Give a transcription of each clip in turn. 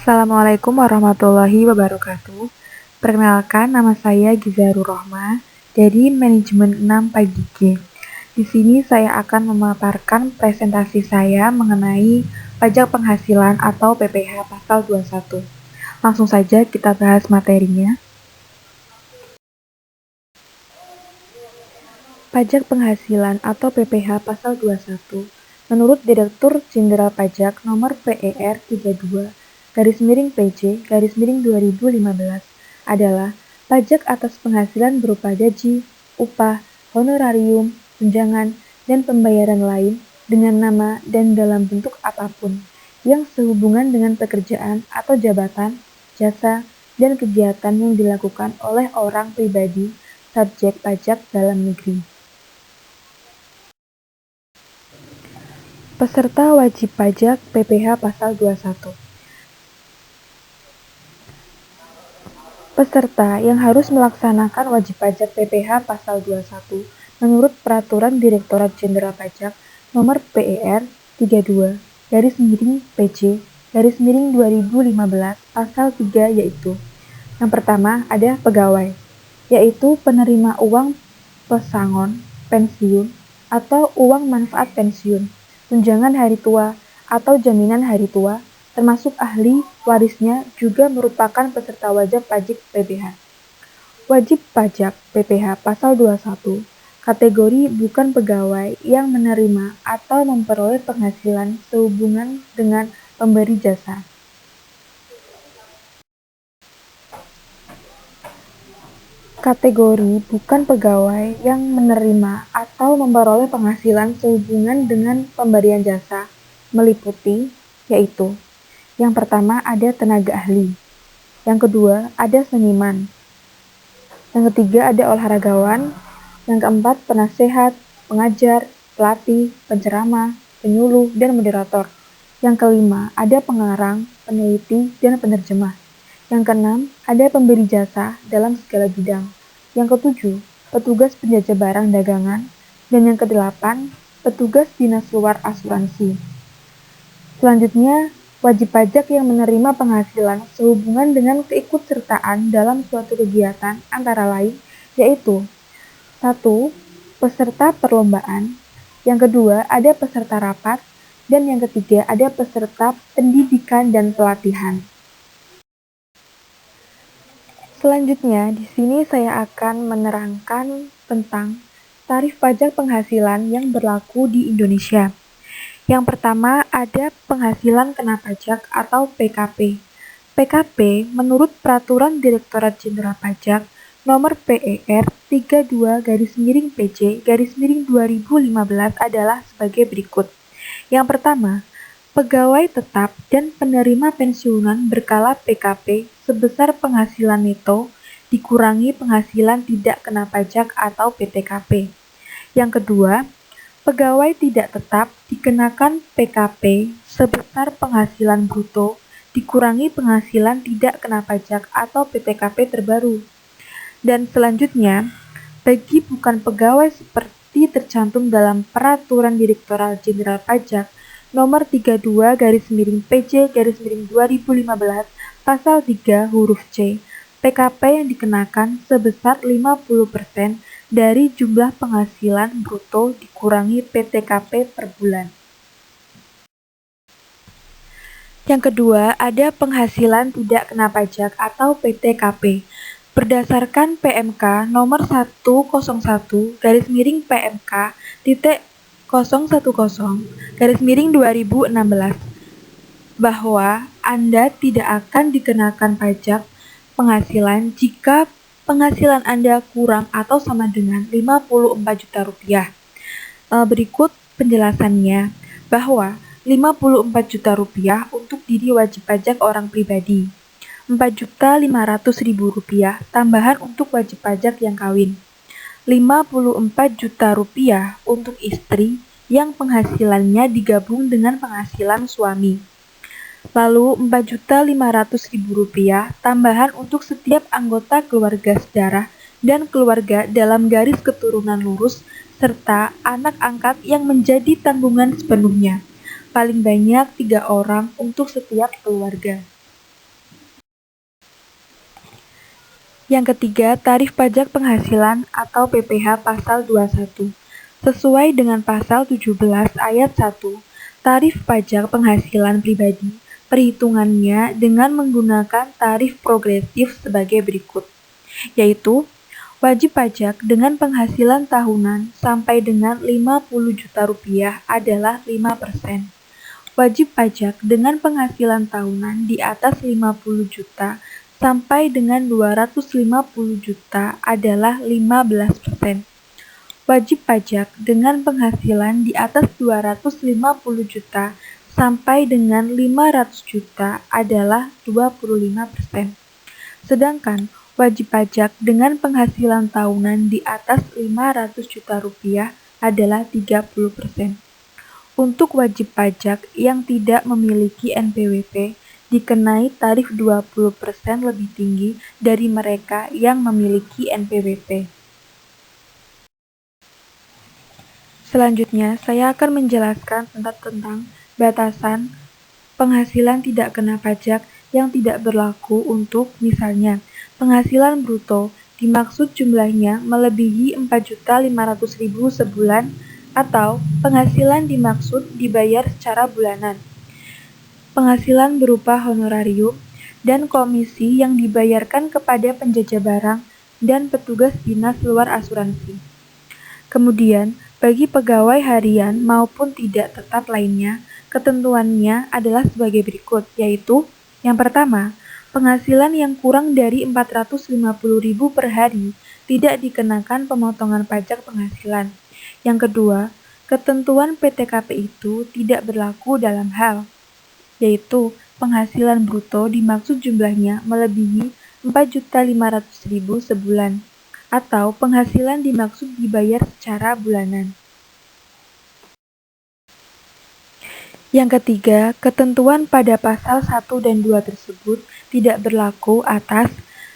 Assalamualaikum warahmatullahi wabarakatuh. Perkenalkan, nama saya Gizarur Rohma dari Manajemen 6 Pagi G. Di sini saya akan memaparkan presentasi saya mengenai pajak penghasilan atau PPh pasal 21. Langsung saja kita bahas materinya. Pajak penghasilan atau PPh pasal 21 menurut Direktur Jenderal Pajak nomor PER 32/PJ/2015 adalah pajak atas penghasilan berupa gaji, upah, honorarium, tunjangan, dan pembayaran lain dengan nama dan dalam bentuk apapun yang sehubungan dengan pekerjaan atau jabatan, jasa, dan kegiatan yang dilakukan oleh orang pribadi subjek pajak dalam negeri. Peserta wajib pajak PPh pasal 21. Peserta yang harus melaksanakan wajib pajak PPh pasal 21 menurut Peraturan Direktorat Jenderal Pajak nomor PER 32/PJ/2015 pasal 3 yaitu: yang pertama ada pegawai, yaitu penerima uang pesangon pensiun atau uang manfaat pensiun, tunjangan hari tua atau jaminan hari tua, termasuk ahli warisnya juga merupakan peserta wajib pajak PPh. Wajib pajak PPh pasal 21 kategori bukan pegawai yang menerima atau memperoleh penghasilan sehubungan dengan pemberi jasa. Kategori bukan pegawai yang menerima atau memperoleh penghasilan sehubungan dengan pemberian jasa meliputi yaitu: yang pertama ada tenaga ahli, yang kedua ada seniman, yang ketiga ada olahragawan, yang keempat penasehat, pengajar, pelatih, penceramah, penyuluh, dan moderator, yang kelima ada pengarang, peneliti, dan penerjemah, yang keenam ada pemberi jasa dalam segala bidang, yang ketujuh petugas penjajah barang dagangan, dan yang kedelapan petugas dinas luar asuransi. Selanjutnya, wajib pajak yang menerima penghasilan sehubungan dengan keikutsertaan dalam suatu kegiatan antara lain yaitu: 1. Peserta perlombaan, yang kedua ada peserta rapat, dan yang ketiga ada peserta pendidikan dan pelatihan. Selanjutnya, di sini saya akan menerangkan tentang tarif pajak penghasilan yang berlaku di Indonesia. Yang pertama ada penghasilan kena pajak atau PKP. PKP menurut Peraturan Direktorat Jenderal Pajak nomor PER 32/PJ/2015 adalah sebagai berikut. Yang pertama, pegawai tetap dan penerima pensiunan berkala PKP sebesar penghasilan neto dikurangi penghasilan tidak kena pajak atau PTKP. Yang kedua, pegawai tidak tetap dikenakan PKP sebesar penghasilan bruto dikurangi penghasilan tidak kena pajak atau PTKP terbaru. Dan selanjutnya, bagi bukan pegawai seperti tercantum dalam Peraturan Direktorat Jenderal Pajak nomor 32/PJ/2015 pasal 3 huruf C, PKP yang dikenakan sebesar 50% dari jumlah penghasilan bruto dikurangi PTKP per bulan. Yang kedua, ada penghasilan tidak kena pajak atau PTKP. Berdasarkan PMK nomor 101/PMK.010/2016 bahwa Anda tidak akan dikenakan pajak penghasilan jika penghasilan Anda kurang atau sama dengan Rp54 juta. Berikut penjelasannya bahwa Rp54 juta untuk diri wajib pajak orang pribadi, Rp4.500.000 tambahan untuk wajib pajak yang kawin, Rp54 juta untuk istri yang penghasilannya digabung dengan penghasilan suami. Lalu Rp4.500.000 tambahan untuk setiap anggota keluarga sedarah dan keluarga dalam garis keturunan lurus serta anak angkat yang menjadi tanggungan sepenuhnya, paling banyak 3 orang untuk setiap keluarga. Yang ketiga, tarif pajak penghasilan atau PPh pasal 21. Sesuai dengan pasal 17 ayat 1, tarif pajak penghasilan pribadi perhitungannya dengan menggunakan tarif progresif sebagai berikut, yaitu wajib pajak dengan penghasilan tahunan sampai dengan 50 juta rupiah adalah 5%. Wajib pajak dengan penghasilan tahunan di atas 50 juta sampai dengan 250 juta adalah 15%. Wajib pajak dengan penghasilan di atas 250 juta sampai dengan 500 juta adalah 25%. Sedangkan wajib pajak dengan penghasilan tahunan di atas 500 juta rupiah adalah 30%. Untuk wajib pajak yang tidak memiliki NPWP, dikenai tarif 20% lebih tinggi dari mereka yang memiliki NPWP. Selanjutnya, saya akan menjelaskan tentang batasan penghasilan tidak kena pajak yang tidak berlaku untuk, misalnya, penghasilan bruto dimaksud jumlahnya melebihi 4.500.000 sebulan atau penghasilan dimaksud dibayar secara bulanan. Penghasilan berupa honorarium dan komisi yang dibayarkan kepada penjajah barang dan petugas dinas luar asuransi. Kemudian, bagi pegawai harian maupun tidak tetap lainnya, ketentuannya adalah sebagai berikut, yaitu yang pertama, penghasilan yang kurang dari 450.000 per hari tidak dikenakan pemotongan pajak penghasilan. Yang kedua, ketentuan PTKP itu tidak berlaku dalam hal yaitu penghasilan bruto dimaksud jumlahnya melebihi 4.500.000 sebulan, atau penghasilan dimaksud dibayar secara bulanan. Yang ketiga, ketentuan pada pasal 1 dan 2 tersebut tidak berlaku atas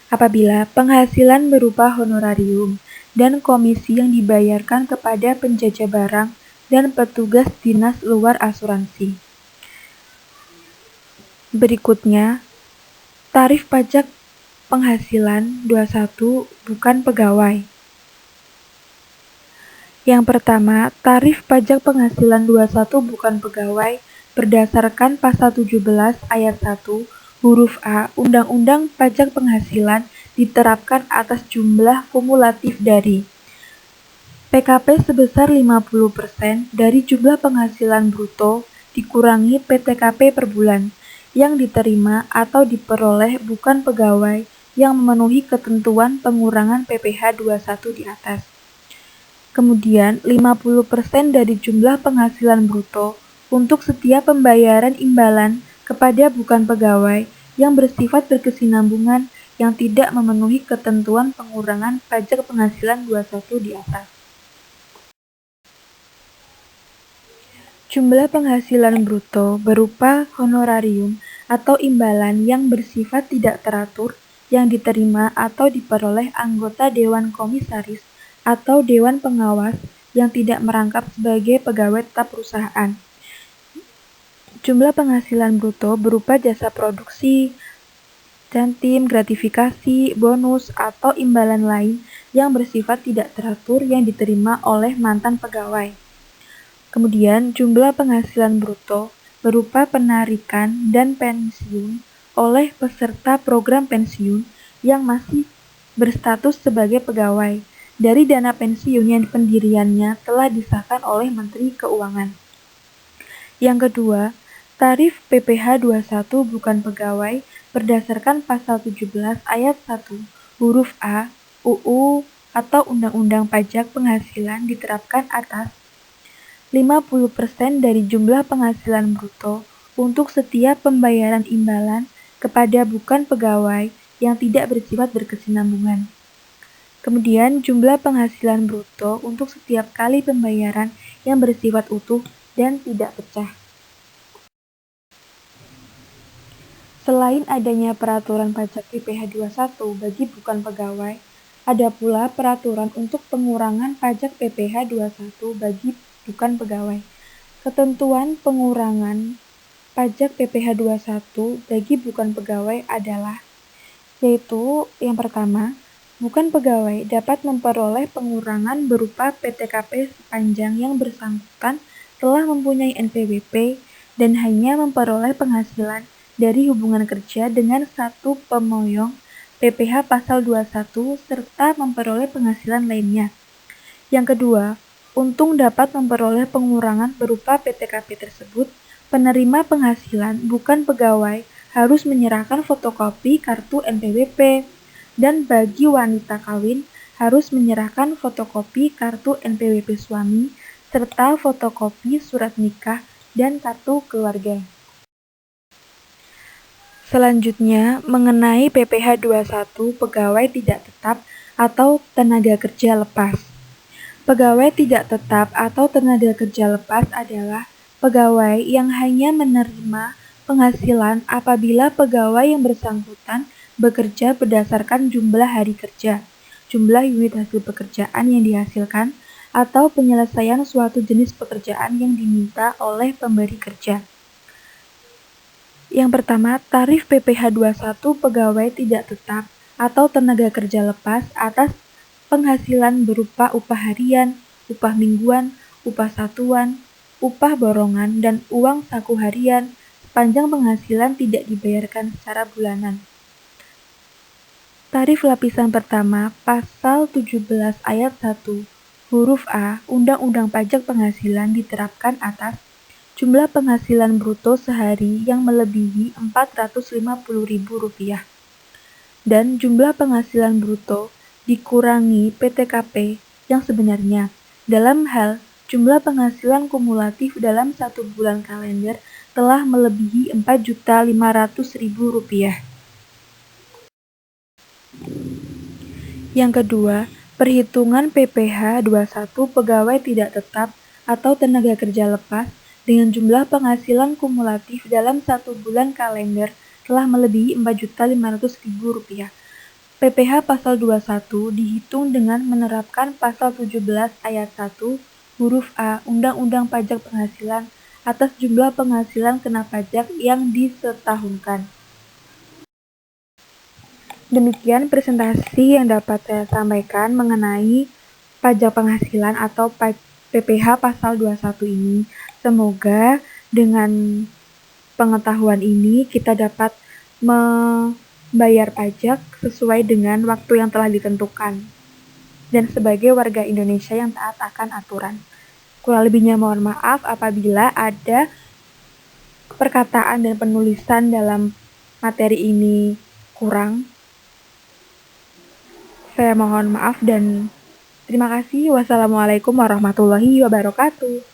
apabila penghasilan berupa honorarium dan komisi yang dibayarkan kepada penjajah barang dan petugas dinas luar asuransi. Berikutnya, tarif pajak penghasilan 21 bukan pegawai. Yang pertama, tarif pajak penghasilan 21 bukan pegawai berdasarkan pasal 17 ayat 1 huruf A Undang-Undang Pajak Penghasilan diterapkan atas jumlah kumulatif dari PKP sebesar 50% dari jumlah penghasilan bruto dikurangi PTKP per bulan yang diterima atau diperoleh bukan pegawai yang memenuhi ketentuan pengurangan PPh 21 di atas. Kemudian, 50% dari jumlah penghasilan bruto untuk setiap pembayaran imbalan kepada bukan pegawai yang bersifat berkesinambungan yang tidak memenuhi ketentuan pengurangan pajak penghasilan 21 di atas. Jumlah penghasilan bruto berupa honorarium atau imbalan yang bersifat tidak teratur yang diterima atau diperoleh anggota Dewan Komisaris atau Dewan Pengawas yang tidak merangkap sebagai pegawai tetap perusahaan. Jumlah penghasilan bruto berupa jasa produksi, dan tim, gratifikasi, bonus, atau imbalan lain yang bersifat tidak teratur yang diterima oleh mantan pegawai. Kemudian, jumlah penghasilan bruto berupa penarikan dan pensiun oleh peserta program pensiun yang masih berstatus sebagai pegawai dari dana pensiun yang pendiriannya telah disahkan oleh Menteri Keuangan. Yang kedua, tarif PPh 21 bukan pegawai berdasarkan pasal 17 ayat 1 huruf A UU atau Undang-Undang Pajak Penghasilan diterapkan atas 50% dari jumlah penghasilan bruto untuk setiap pembayaran imbalan kepada bukan pegawai yang tidak bersifat berkesinambungan. Kemudian jumlah penghasilan bruto untuk setiap kali pembayaran yang bersifat utuh dan tidak pecah. Selain adanya peraturan pajak PPh 21 bagi bukan pegawai, ada pula peraturan untuk pengurangan pajak PPh 21 bagi bukan pegawai. Ketentuan pengurangan pajak PPh 21 bagi bukan pegawai adalah yaitu yang pertama, bukan pegawai dapat memperoleh pengurangan berupa PTKP sepanjang yang bersangkutan telah mempunyai NPWP dan hanya memperoleh penghasilan dari hubungan kerja dengan satu pemoyong PPh pasal 21 serta memperoleh penghasilan lainnya. Yang kedua, untung dapat memperoleh pengurangan berupa PTKP tersebut. Penerima penghasilan bukan pegawai harus menyerahkan fotokopi kartu NPWP, dan bagi wanita kawin harus menyerahkan fotokopi kartu NPWP suami serta fotokopi surat nikah dan kartu keluarga. Selanjutnya, mengenai PPh 21 pegawai tidak tetap atau tenaga kerja lepas. Pegawai tidak tetap atau tenaga kerja lepas adalah pegawai yang hanya menerima penghasilan apabila pegawai yang bersangkutan bekerja berdasarkan jumlah hari kerja, jumlah unit hasil pekerjaan yang dihasilkan, atau penyelesaian suatu jenis pekerjaan yang diminta oleh pemberi kerja. Yang pertama, tarif PPh 21 pegawai tidak tetap atau tenaga kerja lepas atas penghasilan berupa upah harian, upah mingguan, upah satuan, upah borongan, dan uang saku harian sepanjang penghasilan tidak dibayarkan secara bulanan. Tarif lapisan pertama, Pasal 17 Ayat 1, huruf A, Undang-Undang Pajak Penghasilan diterapkan atas jumlah penghasilan bruto sehari yang melebihi Rp450.000 dan jumlah penghasilan bruto dikurangi PTKP yang sebenarnya dalam hal jumlah penghasilan kumulatif dalam 1 bulan kalender telah melebihi Rp4.500.000. Yang kedua, perhitungan PPh 21 pegawai tidak tetap atau tenaga kerja lepas dengan jumlah penghasilan kumulatif dalam 1 bulan kalender telah melebihi Rp4.500.000. PPh pasal 21 dihitung dengan menerapkan pasal 17 ayat 1 huruf A Undang-Undang Pajak Penghasilan atas jumlah penghasilan kena pajak yang disetahunkan. Demikian presentasi yang dapat saya sampaikan mengenai pajak penghasilan atau PPh pasal 21 ini. Semoga dengan pengetahuan ini kita dapat membayar pajak sesuai dengan waktu yang telah ditentukan dan sebagai warga Indonesia yang taat akan aturan. Kurang lebihnya mohon maaf apabila ada perkataan dan penulisan dalam materi ini kurang. Saya mohon maaf dan terima kasih. Wassalamualaikum warahmatullahi wabarakatuh.